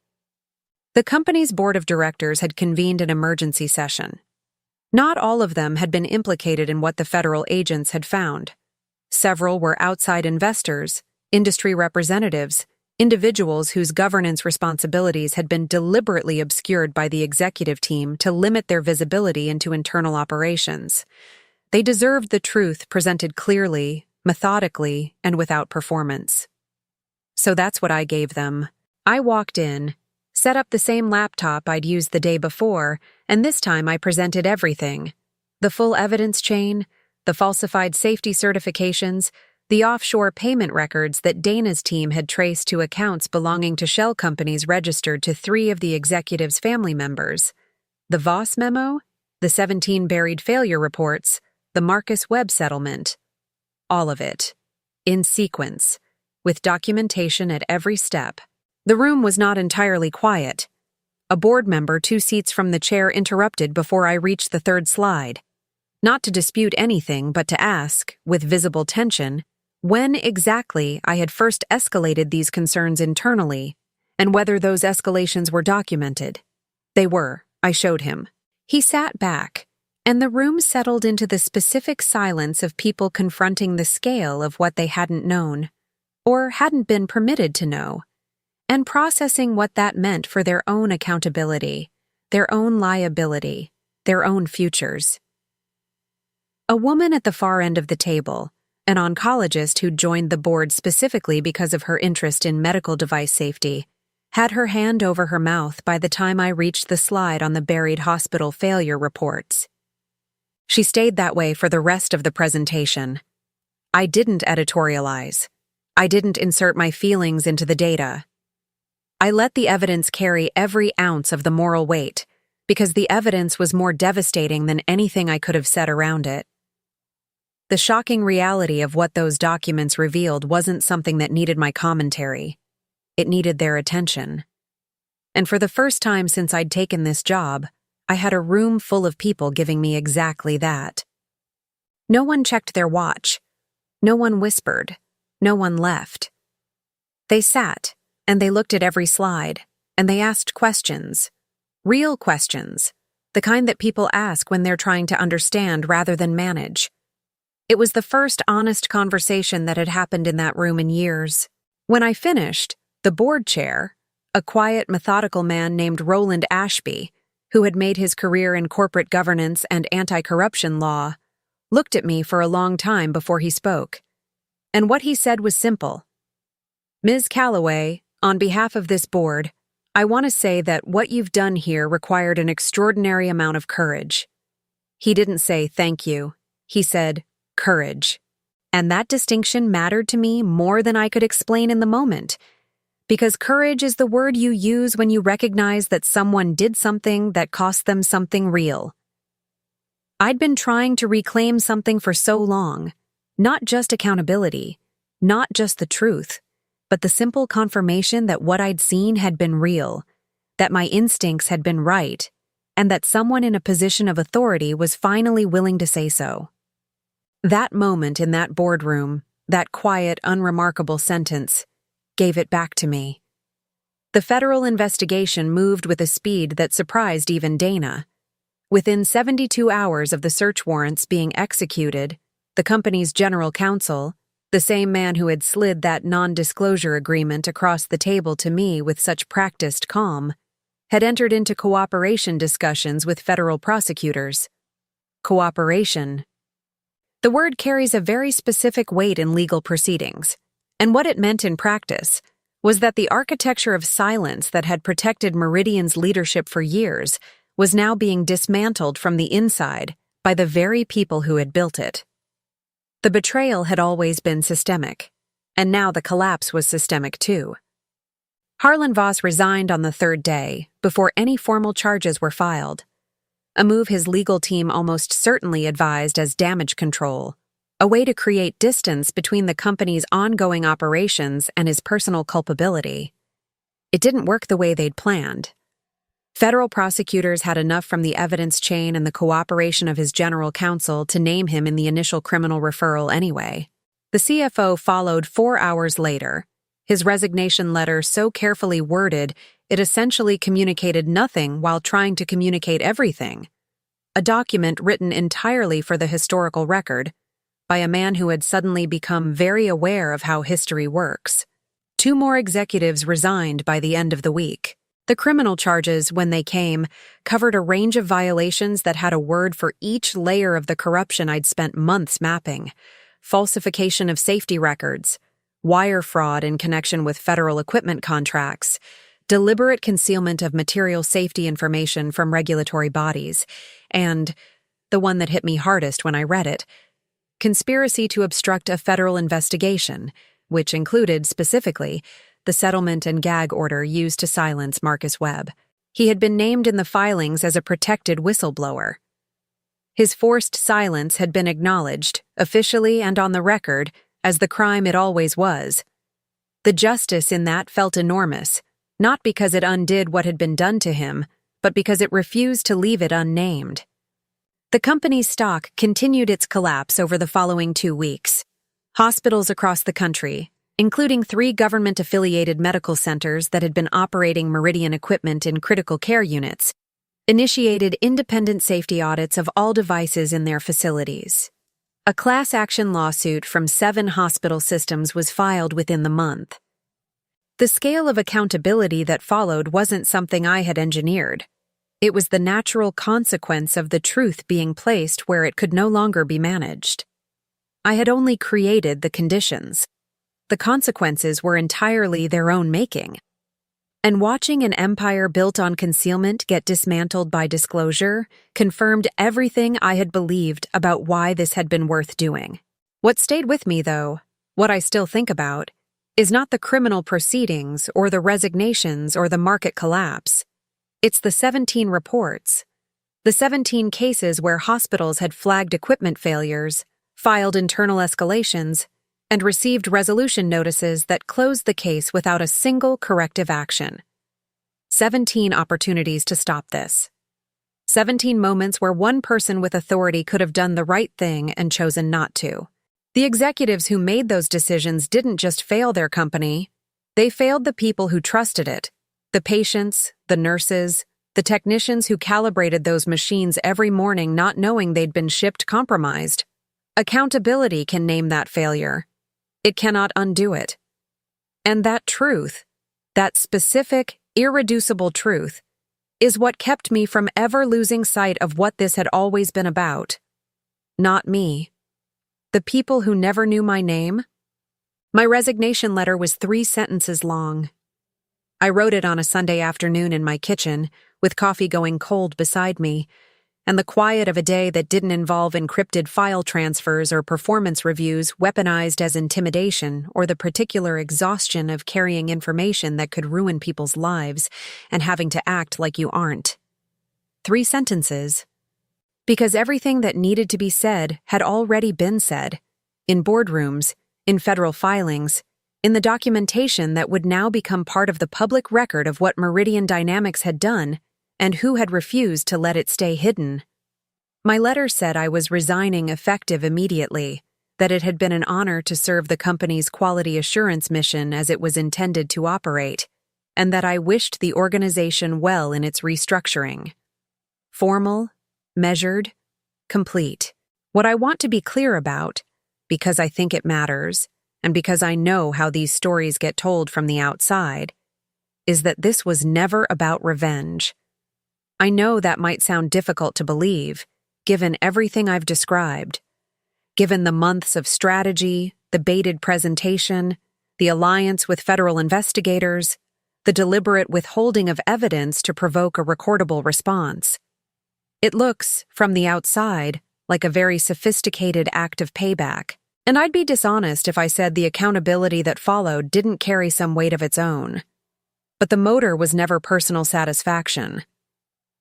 The company's board of directors had convened an emergency session. Not all of them had been implicated in what the federal agents had found. Several were outside investors, industry representatives, individuals whose governance responsibilities had been deliberately obscured by the executive team to limit their visibility into internal operations. They deserved the truth presented clearly, methodically, and without performance. So that's what I gave them. I walked in, set up the same laptop I'd used the day before, and this time I presented everything. The full evidence chain, the falsified safety certifications, the offshore payment records that Dana's team had traced to accounts belonging to shell companies registered to 3 of the executives' family members, the Voss memo, the 17 buried failure reports, the Marcus Webb settlement. All of it. In sequence, with documentation at every step. The room was not entirely quiet. A board member 2 seats from the chair interrupted before I reached the 3rd slide. Not to dispute anything, but to ask, with visible tension, when exactly I had first escalated these concerns internally, and whether those escalations were documented. They were, I showed him. He sat back, and the room settled into the specific silence of people confronting the scale of what they hadn't known, or hadn't been permitted to know, and processing what that meant for their own accountability, their own liability, their own futures. A woman at the far end of the table, an oncologist who'd joined the board specifically because of her interest in medical device safety, had her hand over her mouth by the time I reached the slide on the buried hospital failure reports. She stayed that way for the rest of the presentation. I didn't editorialize. I didn't insert my feelings into the data. I let the evidence carry every ounce of the moral weight, because the evidence was more devastating than anything I could have said around it. The shocking reality of what those documents revealed wasn't something that needed my commentary. It needed their attention. And for the first time since I'd taken this job, I had a room full of people giving me exactly that. No one checked their watch. No one whispered. No one left. They sat, and they looked at every slide, and they asked questions. Real questions. The kind that people ask when they're trying to understand rather than manage. It was the first honest conversation that had happened in that room in years. When I finished, the board chair, a quiet, methodical man named Roland Ashby, who had made his career in corporate governance and anti-corruption law, looked at me for a long time before he spoke. And what he said was simple. Ms. Calloway, on behalf of this board, I want to say that what you've done here required an extraordinary amount of courage. He didn't say thank you. He said courage. And that distinction mattered to me more than I could explain in the moment. Because courage is the word you use when you recognize that someone did something that cost them something real. I'd been trying to reclaim something for so long, not just accountability, not just the truth, but the simple confirmation that what I'd seen had been real, that my instincts had been right, and that someone in a position of authority was finally willing to say so. That moment in that boardroom, that quiet, unremarkable sentence, gave it back to me. The federal investigation moved with a speed that surprised even Dana. Within 72 hours of the search warrants being executed, the company's general counsel, the same man who had slid that non-disclosure agreement across the table to me with such practiced calm, had entered into cooperation discussions with federal prosecutors. Cooperation. The word carries a very specific weight in legal proceedings. And what it meant in practice was that the architecture of silence that had protected Meridian's leadership for years was now being dismantled from the inside by the very people who had built it. The betrayal had always been systemic, and now the collapse was systemic too. Harlan Voss resigned on the third day, before any formal charges were filed, a move his legal team almost certainly advised as damage control, a way to create distance between the company's ongoing operations and his personal culpability. It didn't work the way they'd planned. Federal prosecutors had enough from the evidence chain and the cooperation of his general counsel to name him in the initial criminal referral anyway. The CFO followed 4 hours later, his resignation letter so carefully worded it essentially communicated nothing while trying to communicate everything. A document written entirely for the historical record, by a man who had suddenly become very aware of how history works. 2 more executives resigned by the end of the week. The criminal charges, when they came, covered a range of violations that had a word for each layer of the corruption I'd spent months mapping: falsification of safety records, wire fraud in connection with federal equipment contracts, deliberate concealment of material safety information from regulatory bodies, and, the one that hit me hardest when I read it, conspiracy to obstruct a federal investigation, which included, specifically, the settlement and gag order used to silence Marcus Webb. He had been named in the filings as a protected whistleblower. His forced silence had been acknowledged, officially and on the record, as the crime it always was. The justice in that felt enormous, not because it undid what had been done to him, but because it refused to leave it unnamed. The company's stock continued its collapse over the following 2 weeks. Hospitals across the country, including 3 government-affiliated medical centers that had been operating Meridian equipment in critical care units, initiated independent safety audits of all devices in their facilities. A class action lawsuit from 7 hospital systems was filed within the month. The scale of accountability that followed wasn't something I had engineered. It was the natural consequence of the truth being placed where it could no longer be managed. I had only created the conditions. The consequences were entirely their own making. And watching an empire built on concealment get dismantled by disclosure confirmed everything I had believed about why this had been worth doing. What stayed with me, though, what I still think about, is not the criminal proceedings or the resignations or the market collapse. It's the 17 reports, the 17 cases where hospitals had flagged equipment failures, filed internal escalations, and received resolution notices that closed the case without a single corrective action. 17 opportunities to stop this. 17 moments where one person with authority could have done the right thing and chosen not to. The executives who made those decisions didn't just fail their company, they failed the people who trusted it, the patients, the nurses, the technicians who calibrated those machines every morning not knowing they'd been shipped compromised. Accountability can name that failure. It cannot undo it. And that truth, that specific, irreducible truth, is what kept me from ever losing sight of what this had always been about. Not me. The people who never knew my name? My resignation letter was 3 sentences long. I wrote it on a Sunday afternoon in my kitchen, with coffee going cold beside me, and the quiet of a day that didn't involve encrypted file transfers or performance reviews weaponized as intimidation or the particular exhaustion of carrying information that could ruin people's lives and having to act like you aren't. 3 sentences. Because everything that needed to be said had already been said, in boardrooms, in federal filings, in the documentation that would now become part of the public record of what Meridian Dynamics had done and who had refused to let it stay hidden. My letter said I was resigning effective immediately, that it had been an honor to serve the company's quality assurance mission as it was intended to operate, and that I wished the organization well in its restructuring. Formal, measured, complete. What I want to be clear about, because I think it matters, and because I know how these stories get told from the outside, is that this was never about revenge. I know that might sound difficult to believe, given everything I've described. Given the months of strategy, the baited presentation, the alliance with federal investigators, the deliberate withholding of evidence to provoke a recordable response. It looks, from the outside, like a very sophisticated act of payback, and I'd be dishonest if I said the accountability that followed didn't carry some weight of its own. But the motor was never personal satisfaction.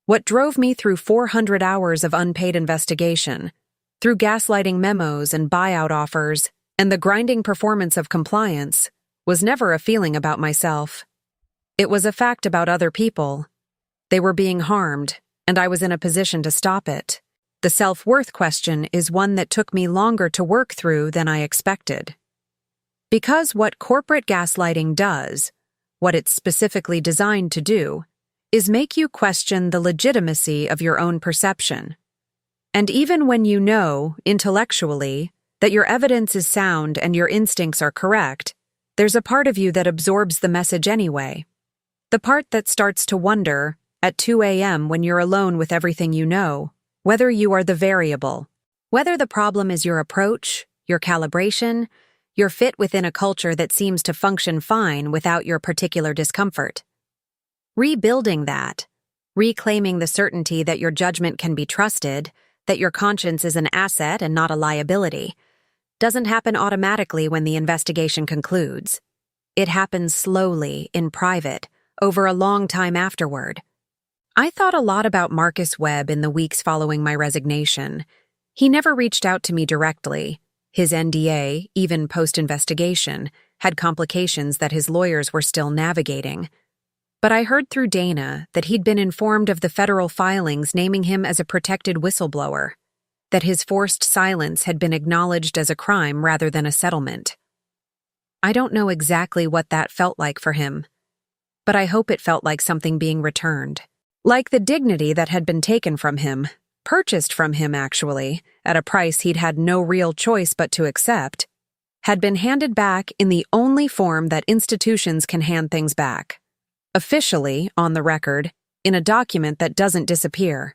What drove me through 400 hours of unpaid investigation, through gaslighting memos and buyout offers, and the grinding performance of compliance, was never a feeling about myself. It was a fact about other people. They were being harmed, and I was in a position to stop it. The self-worth question is one that took me longer to work through than I expected. Because what corporate gaslighting does, what it's specifically designed to do, is make you question the legitimacy of your own perception. And even when you know, intellectually, that your evidence is sound and your instincts are correct, there's a part of you that absorbs the message anyway. The part that starts to wonder, at 2 a.m. when you're alone with everything you know, whether you are the variable, whether the problem is your approach, your calibration, your fit within a culture that seems to function fine without your particular discomfort. Rebuilding that, reclaiming the certainty that your judgment can be trusted, that your conscience is an asset and not a liability, doesn't happen automatically when the investigation concludes. It happens slowly, in private, over a long time afterward. I thought a lot about Marcus Webb in the weeks following my resignation. He never reached out to me directly. His NDA, even post-investigation, had complications that his lawyers were still navigating. But I heard through Dana that he'd been informed of the federal filings naming him as a protected whistleblower, that his forced silence had been acknowledged as a crime rather than a settlement. I don't know exactly what that felt like for him, but I hope it felt like something being returned. Like the dignity that had been taken from him, purchased from him actually, at a price he'd had no real choice but to accept, had been handed back in the only form that institutions can hand things back. Officially, on the record, in a document that doesn't disappear.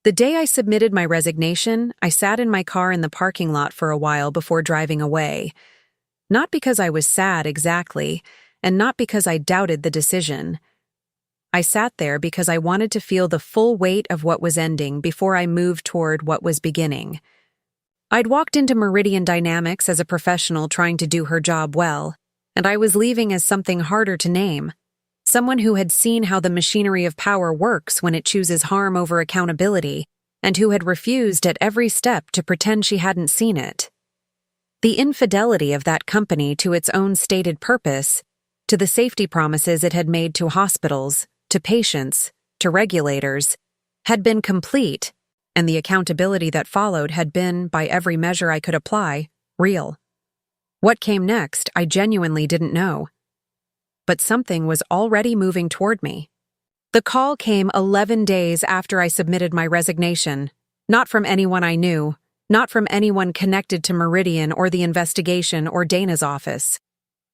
The day I submitted my resignation, I sat in my car in the parking lot for a while before driving away. Not because I was sad exactly, and not because I doubted the decision. I sat there because I wanted to feel the full weight of what was ending before I moved toward what was beginning. I'd walked into Meridian Dynamics as a professional trying to do her job well, and I was leaving as something harder to name. Someone who had seen how the machinery of power works when it chooses harm over accountability, and who had refused at every step to pretend she hadn't seen it. The infidelity of that company to its own stated purpose, to the safety promises it had made to hospitals, to patients, to regulators, had been complete, and the accountability that followed had been, by every measure I could apply, Real. What came next, I genuinely didn't know. But something was already moving toward me. The call came 11 days after I submitted my resignation, not from anyone I knew, not from anyone connected to Meridian or the investigation or Dana's office.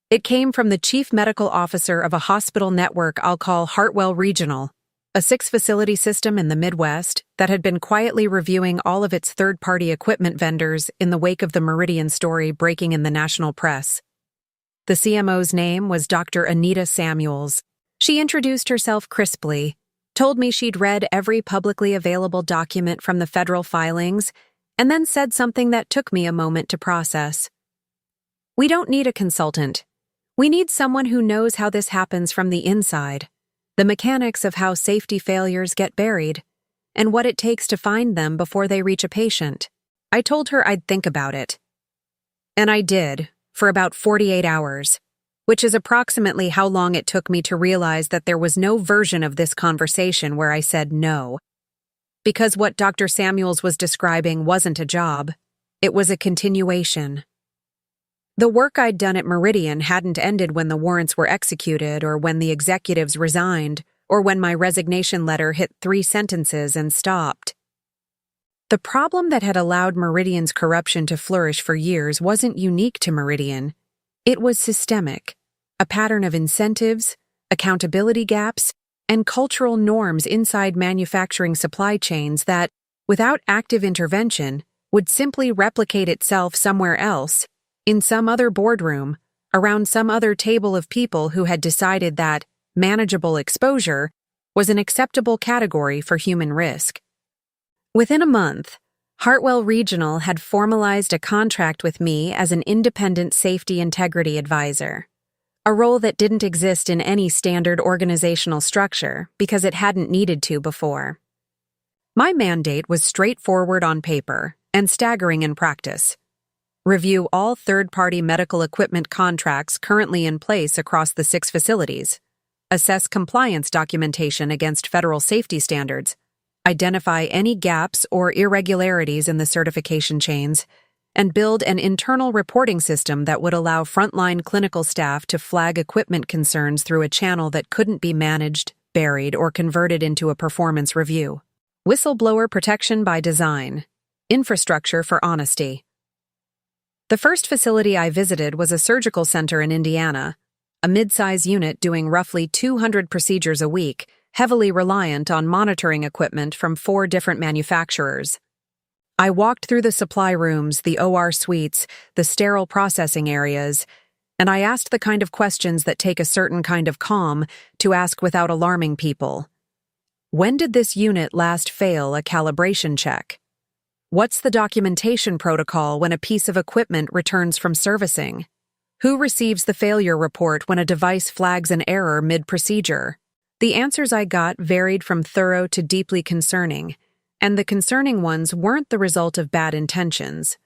It came from the chief medical officer of a hospital network I'll call Hartwell Regional, a 6-facility system in the Midwest that had been quietly reviewing all of its third-party equipment vendors in the wake of the Meridian story breaking in the national press. The CMO's name was Dr. Anita Samuels. She introduced herself crisply, told me she'd read every publicly available document from the federal filings, and then said something that took me a moment to process. "We don't need a consultant. We need someone who knows how this happens from the inside, the mechanics of how safety failures get buried, and what it takes to find them before they reach a patient." I told her I'd think about it. And I did, for about 48 hours, which is approximately how long it took me to realize that there was no version of this conversation where I said no. Because what Dr. Samuels was describing wasn't a job, it was a continuation. The work I'd done at Meridian hadn't ended when the warrants were executed or when the executives resigned or when my resignation letter hit 3 sentences and stopped. The problem that had allowed Meridian's corruption to flourish for years wasn't unique to Meridian. It was systemic, a pattern of incentives, accountability gaps, and cultural norms inside manufacturing supply chains that, without active intervention, would simply replicate itself somewhere else, in some other boardroom, around some other table of people who had decided that manageable exposure was an acceptable category for human risk. Within a month, Hartwell Regional had formalized a contract with me as an independent safety integrity advisor, a role that didn't exist in any standard organizational structure because it hadn't needed to before. My mandate was straightforward on paper and staggering in practice. Review all third-party medical equipment contracts currently in place across the 6 facilities, assess compliance documentation against federal safety standards, identify any gaps or irregularities in the certification chains, and build an internal reporting system that would allow frontline clinical staff to flag equipment concerns through a channel that couldn't be managed, buried, or converted into a performance review. Whistleblower protection by design. Infrastructure for honesty. The first facility I visited was a surgical center in Indiana, a mid-size unit doing roughly 200 procedures a week, heavily reliant on monitoring equipment from 4 different manufacturers. I walked through the supply rooms, the OR suites, the sterile processing areas, and I asked the kind of questions that take a certain kind of calm to ask without alarming people. When did this unit last fail a calibration check? What's the documentation protocol when a piece of equipment returns from servicing? Who receives the failure report when a device flags an error mid-procedure? The answers I got varied from thorough to deeply concerning, and the concerning ones weren't the result of bad intentions.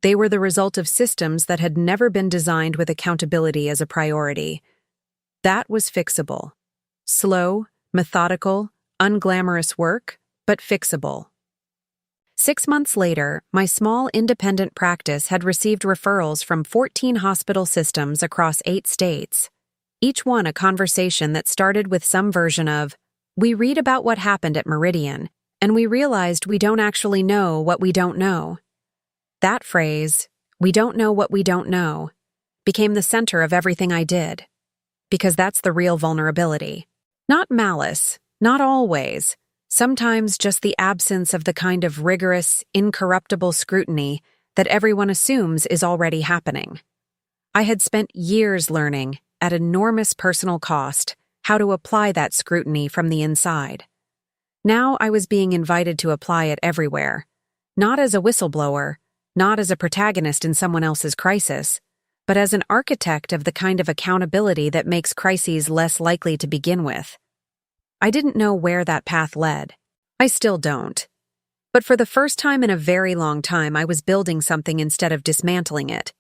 They were the result of systems that had never been designed with accountability as a priority. That was fixable. Slow, methodical, unglamorous work, but fixable. 6 months later, my small independent practice had received referrals from 14 hospital systems across 8 states. Each one a conversation that started with some version of, "We read about what happened at Meridian, and we realized we don't actually know what we don't know." That phrase, "we don't know what we don't know," became the center of everything I did. Because that's the real vulnerability. Not malice, not always. Sometimes just the absence of the kind of rigorous, incorruptible scrutiny that everyone assumes is already happening. I had spent years learning, at enormous personal cost, how to apply that scrutiny from the inside. Now I was being invited to apply it everywhere, not as a whistleblower, not as a protagonist in someone else's crisis, but as an architect of the kind of accountability that makes crises less likely to begin with. I didn't know where that path led. I still don't. But for the first time in a very long time, I was building something instead of dismantling it.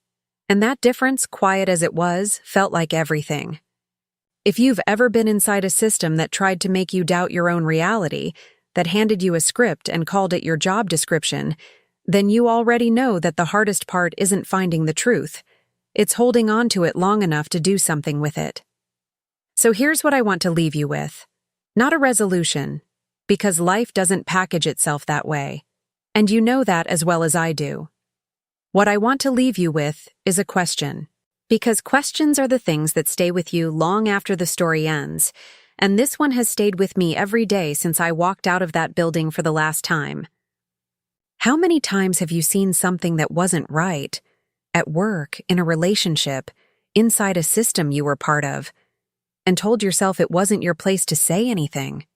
And that difference, quiet as it was, felt like everything. If you've ever been inside a system that tried to make you doubt your own reality, that handed you a script and called it your job description, then you already know that the hardest part isn't finding the truth. It's holding on to it long enough to do something with it. So here's what I want to leave you with. Not a resolution, because life doesn't package itself that way. And you know that as well as I do. What I want to leave you with is a question. Because questions are the things that stay with you long after the story ends, and this one has stayed with me every day since I walked out of that building for the last time. How many times have you seen something that wasn't right? At work, in a relationship, inside a system you were part of, and told yourself it wasn't your place to say anything?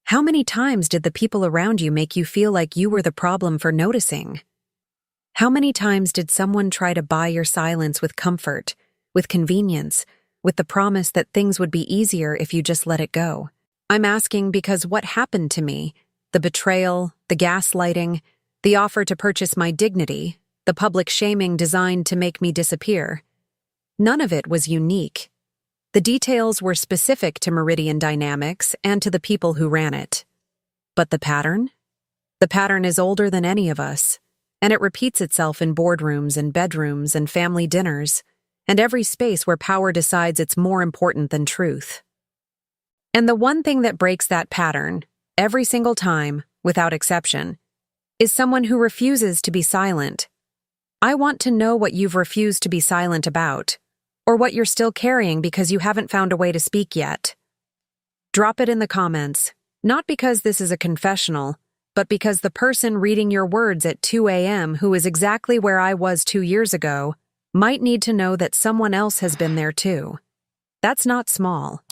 How many times did the people around you make you feel like you were the problem for noticing? How many times did someone try to buy your silence with comfort, with convenience, with the promise that things would be easier if you just let it go? I'm asking because what happened to me, the betrayal, the gaslighting, the offer to purchase my dignity, the public shaming designed to make me disappear, none of it was unique. The details were specific to Meridian Dynamics and to the people who ran it. But the pattern? The pattern is older than any of us, and it repeats itself in boardrooms and bedrooms and family dinners, and every space where power decides it's more important than truth. And the one thing that breaks that pattern, every single time, without exception, is someone who refuses to be silent. I want to know what you've refused to be silent about, or what you're still carrying because you haven't found a way to speak yet. Drop it in the comments, not because this is a confessional, but because the person reading your words at 2 a.m. who is exactly where I was 2 years ago might need to know that someone else has been there too. That's not small.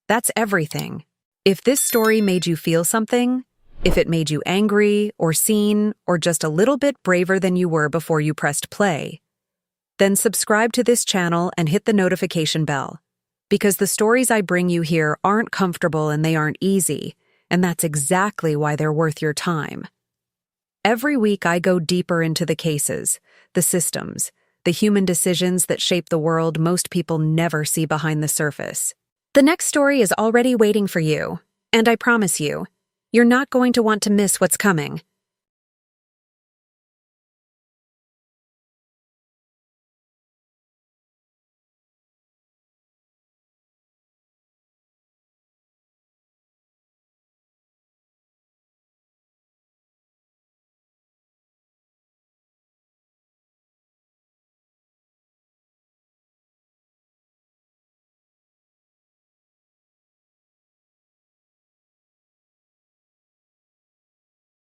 That's everything. If this story made you feel something, if it made you angry or seen or just a little bit braver than you were before you pressed play, then subscribe to this channel and hit the notification bell, because the stories I bring you here aren't comfortable and they aren't easy, and that's exactly why they're worth your time. Every week I go deeper into the cases, the systems, the human decisions that shape the world most people never see behind the surface. The next story is already waiting for you, and I promise you, you're not going to want to miss what's coming.